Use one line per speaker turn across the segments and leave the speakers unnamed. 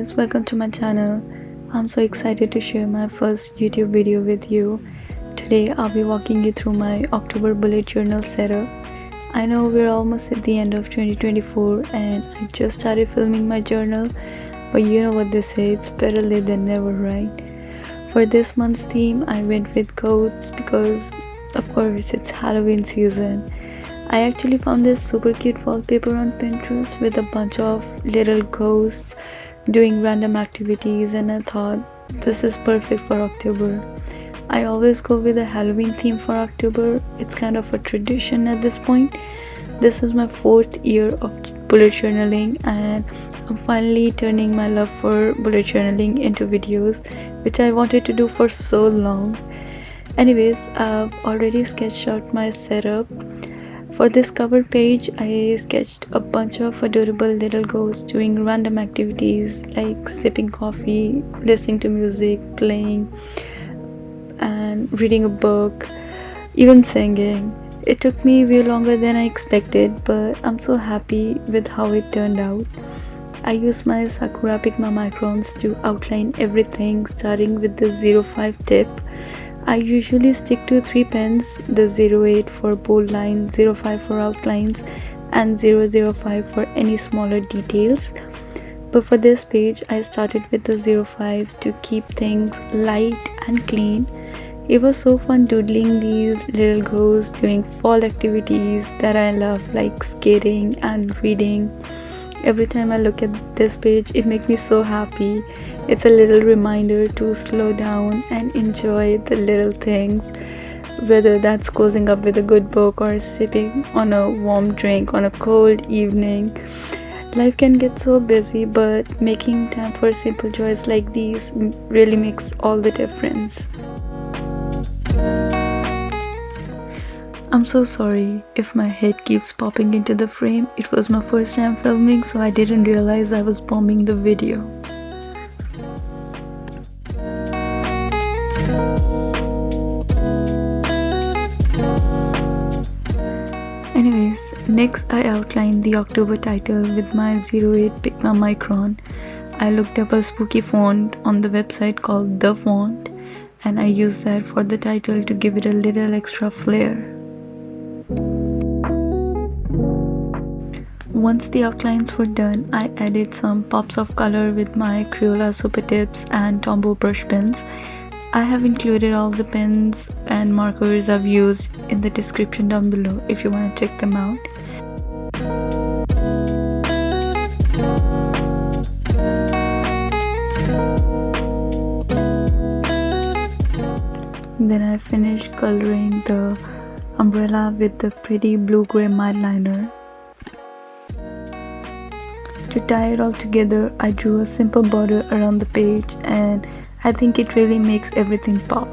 guys, welcome to my channel. I'm so excited to share my first YouTube video with you. Today I'll be walking you through my October bullet journal setup. I know we're almost at the end of 2024 and I just started filming my journal, but you know what they say, it's better late than never, right? For this month's theme I went with goats because of course it's Halloween season. I actually found this super cute wallpaper on Pinterest with a bunch of little ghosts doing random activities, and I thought this is perfect for October. I always go with a Halloween theme for October. It's kind of a tradition at this point. This is my 4th year of bullet journaling and I'm finally turning my love for bullet journaling into videos, which I wanted to do for so long. Anyways, I've already sketched out my setup. For this cover page, I sketched a bunch of adorable little ghosts doing random activities like sipping coffee, listening to music, playing, and reading a book, even singing. It took me way longer than I expected, but I'm so happy with how it turned out. I used my Sakura Pigma Microns to outline everything, starting with the 05 tip. I usually stick to 3 pens, the 08 for bold lines, 05 for outlines, and 005 for any smaller details. But for this page, I started with the 05 to keep things light and clean. It was so fun doodling these little ghosts doing fall activities that I love, like skating and reading. Every time I look at this page, it makes me so happy. It's a little reminder to slow down and enjoy the little things, whether that's cozying up with a good book or sipping on a warm drink on a cold evening. Life can get so busy, but making time for simple joys like these really makes all the difference. I'm so sorry if my head keeps popping into the frame. It was my first time filming, so I didn't realize I was bombing the video. Anyways, next I outlined the October title with my 08 Pigma Micron. I looked up a spooky font on the website called The Font, and I used that for the title to give it a little extra flair. Once the outlines were done, I added some pops of color with my Crayola Supertips and Tombow Brush Pens. I have included all the pens and markers I've used in the description down below if you want to check them out. Then I finished coloring the umbrella with the pretty blue-gray matte liner. To tie it all together, I drew a simple border around the page and I think it really makes everything pop.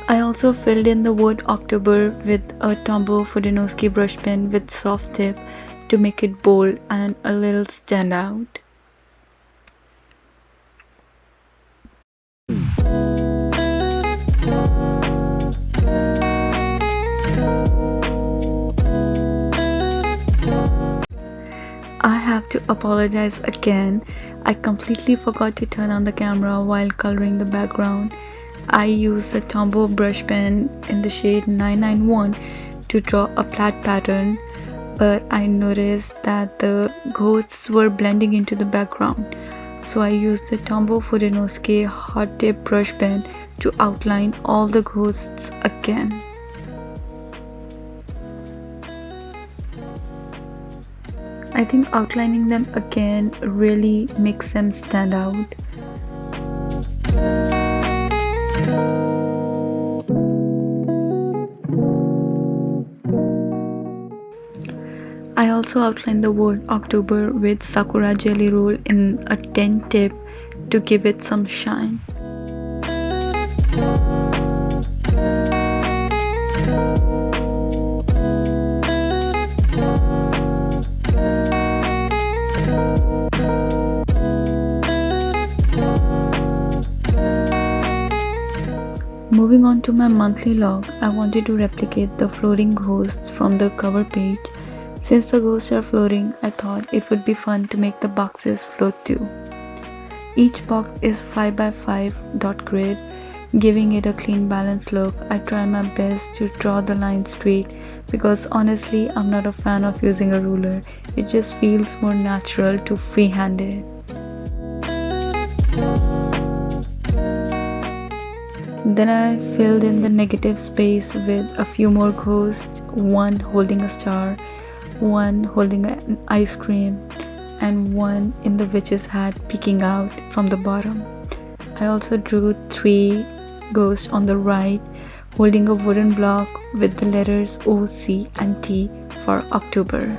I also filled in the word October with a Tombow Fudenosuke brush pen with soft tip to make it bold and a little stand out. I have to apologize again. I completely forgot to turn on the camera while coloring the background. I used the Tombow Brush Pen in the shade 991 to draw a flat pattern, but I noticed that the ghosts were blending into the background. So I used the Tombow Fudenosuke Hot Tip Brush Pen to outline all the ghosts again. I think outlining them again really makes them stand out. I also outlined the word October with Sakura Gelly roll in a 10 tip to give it some shine. Moving on to my monthly log, I wanted to replicate the floating ghosts from the cover page, Since the ghosts are floating, I thought it would be fun to make the boxes float too. Each box is 5x5 dot grid, giving it a clean balanced look. I try my best to draw the line straight because honestly I'm not a fan of using a ruler. It just feels more natural to freehand it. Then I filled in the negative space with a few more ghosts, one holding a star, one holding an ice cream, and one in the witch's hat peeking out from the bottom. I also drew 3 ghosts on the right holding a wooden block with the letters O, C and T for October.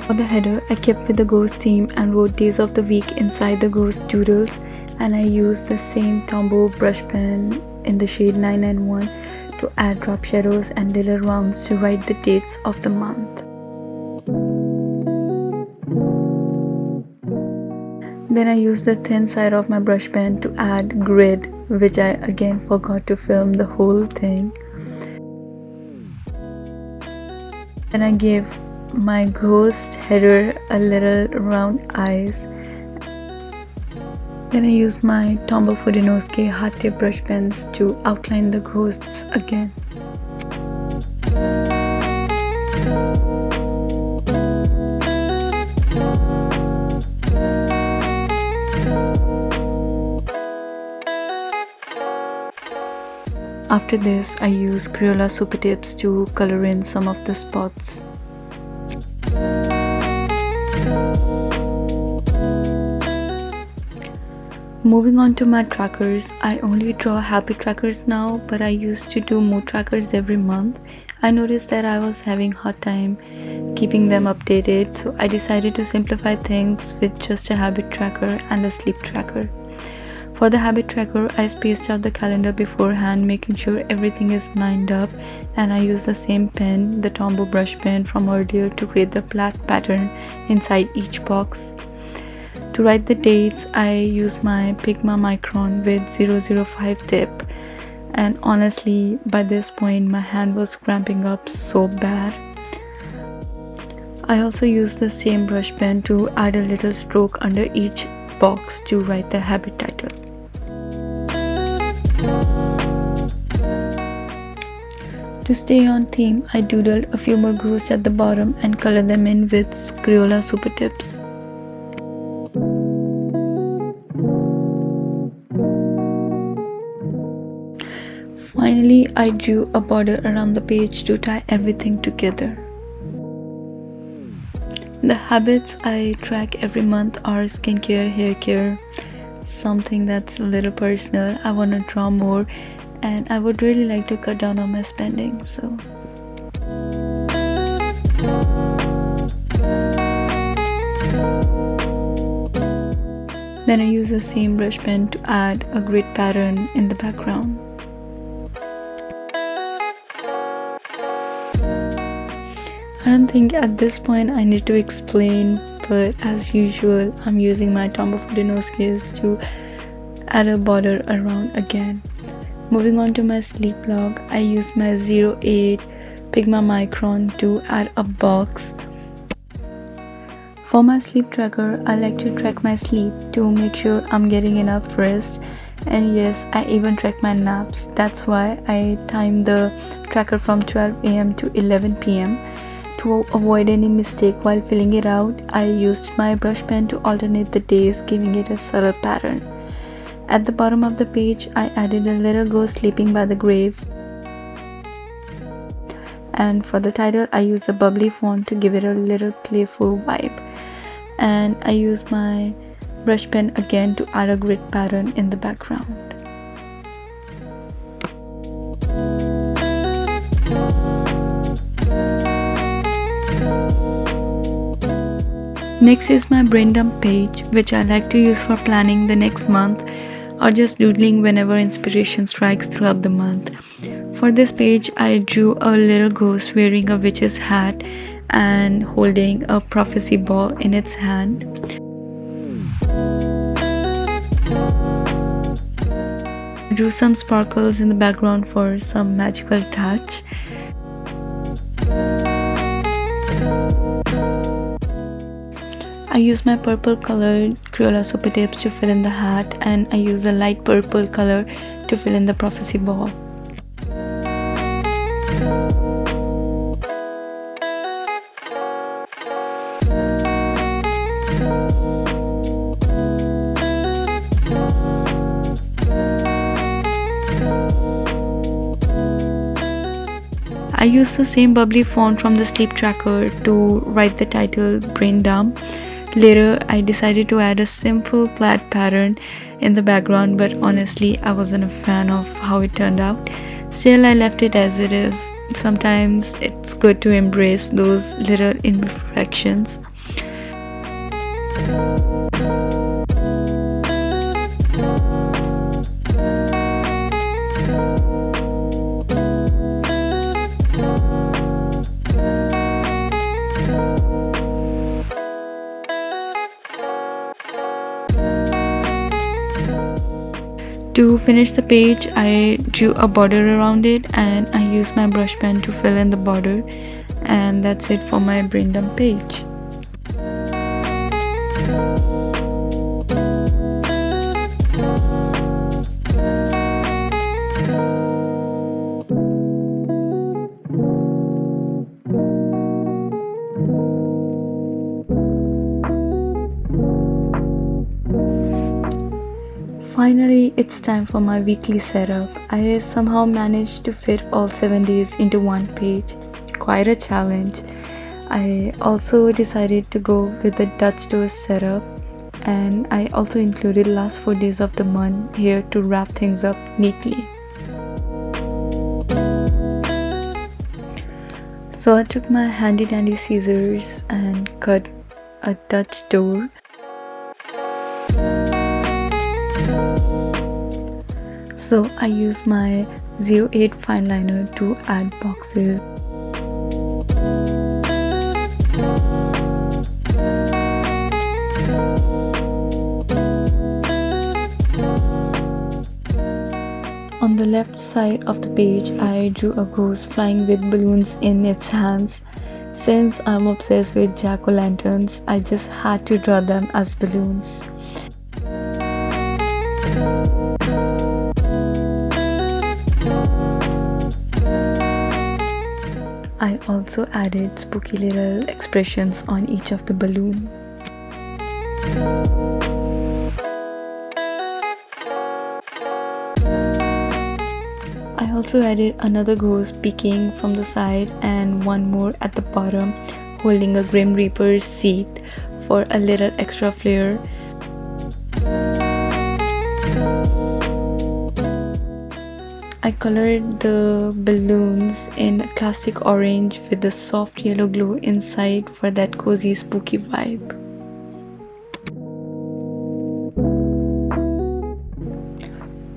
For the header, I kept with the ghost theme and wrote days of the week inside the ghost doodles, and I used the same Tombow Brush Pen in the shade 991 to add drop shadows and little rounds to write the dates of the month. Then I used the thin side of my brush pen to add grid, which I again forgot to film the whole thing. Then I gave my ghost header a little round eyes. Then I used my Tombow Fudenosuke hard tip brush pens to outline the ghosts again. After this, I used Crayola Supertips to color in some of the spots. Moving on to my trackers, I only draw habit trackers now, but I used to do mood trackers every month. I noticed that I was having a hard time keeping them updated, so I decided to simplify things with just a habit tracker and a sleep tracker. For the habit tracker, I spaced out the calendar beforehand, making sure everything is lined up, and I used the same pen, the Tombow Brush Pen from earlier, to create the flat pattern inside each box. To write the dates, I used my Pigma Micron with 005 tip, and honestly, by this point my hand was cramping up so bad. I also used the same brush pen to add a little stroke under each box to write the habit title. To stay on theme, I doodled a few more ghosts at the bottom and colored them in with Crayola Supertips. Finally, I drew a border around the page to tie everything together. The habits I track every month are skincare, hair care, something that's a little personal. I want to draw more and I would really like to cut down on my spending, so. Then I use the same brush pen to add a grid pattern in the background. I don't think at this point I need to explain, but as usual, I'm using my Tombow Fudenosuke to add a border around again. Moving on to my sleep log, I used my 08 Pigma Micron to add a box. For my sleep tracker, I like to track my sleep to make sure I'm getting enough rest. And yes, I even track my naps. That's why I timed the tracker from 12 AM to 11 PM. To avoid any mistake while filling it out, I used my brush pen to alternate the days, giving it a subtle pattern. At the bottom of the page, I added a little ghost sleeping by the grave. And for the title, I used the bubbly font to give it a little playful vibe. And I used my brush pen again to add a grid pattern in the background. Next is my brain dump page, which I like to use for planning the next month or just doodling whenever inspiration strikes throughout the month. For this page, I drew a little ghost wearing a witch's hat and holding a prophecy ball in its hand. Drew some sparkles in the background for some magical touch. I use my purple colored Crayola Supertips to fill in the hat, and I use a light purple color to fill in the prophecy ball. I used the same bubbly font from the sleep tracker to write the title Brain Dump. Later, I decided to add a simple plaid pattern in the background, but honestly, I wasn't a fan of how it turned out. Still, I left it as it is. Sometimes it's good to embrace those little imperfections. To finish the page, I drew a border around it, and I used my brush pen to fill in the border, and that's it for my brain dump page. Finally, it's time for my weekly setup. I somehow managed to fit all 7 days into one page. Quite a challenge. I also decided to go with the Dutch door setup, and I also included last 4 days of the month here to wrap things up neatly. So I took my handy dandy scissors and cut a Dutch door. So I use my 08 fine liner to add boxes. On the left side of the page, I drew a ghost flying with balloons in its hands. Since I'm obsessed with jack-o'-lanterns, I just had to draw them as balloons. I also added spooky little expressions on each of the balloon. I also added another ghost peeking from the side and one more at the bottom holding a Grim Reaper's seat for a little extra flair. I colored the balloons in classic orange with the soft yellow glow inside for that cozy spooky vibe.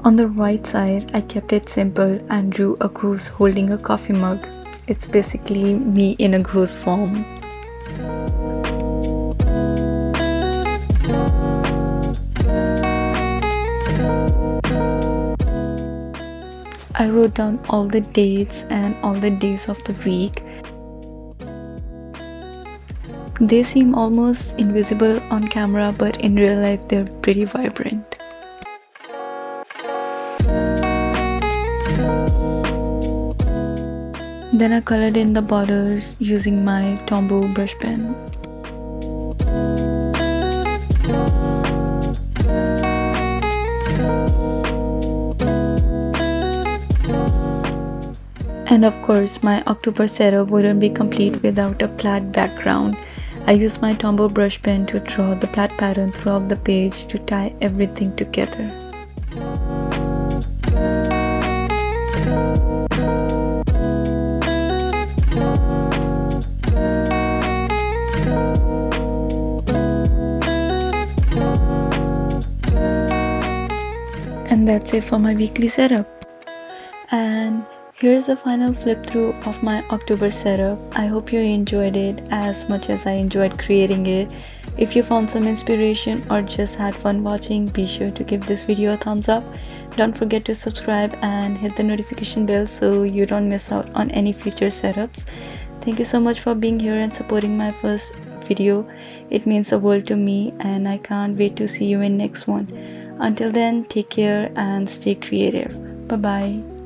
On the right side, I kept it simple and drew a goose holding a coffee mug. It's basically me in a goose form. I wrote down all the dates and all the days of the week. They seem almost invisible on camera, but in real life they're pretty vibrant. Then I colored in the borders using my Tombow Brush Pen. And of course, my October setup wouldn't be complete without a plaid background. I used my Tombow Brush Pen to draw the plaid pattern throughout the page to tie everything together. And that's it for my weekly setup. And Here's a final flip through of my October setup. I hope you enjoyed it as much as I enjoyed creating it. If you found some inspiration or just had fun watching, be sure to give this video a thumbs up. Don't forget to subscribe and hit the notification bell so you don't miss out on any future setups. Thank you so much for being here and supporting my first video. It means the world to me and I can't wait to see you in next one. Until then, take care and stay creative. Bye bye.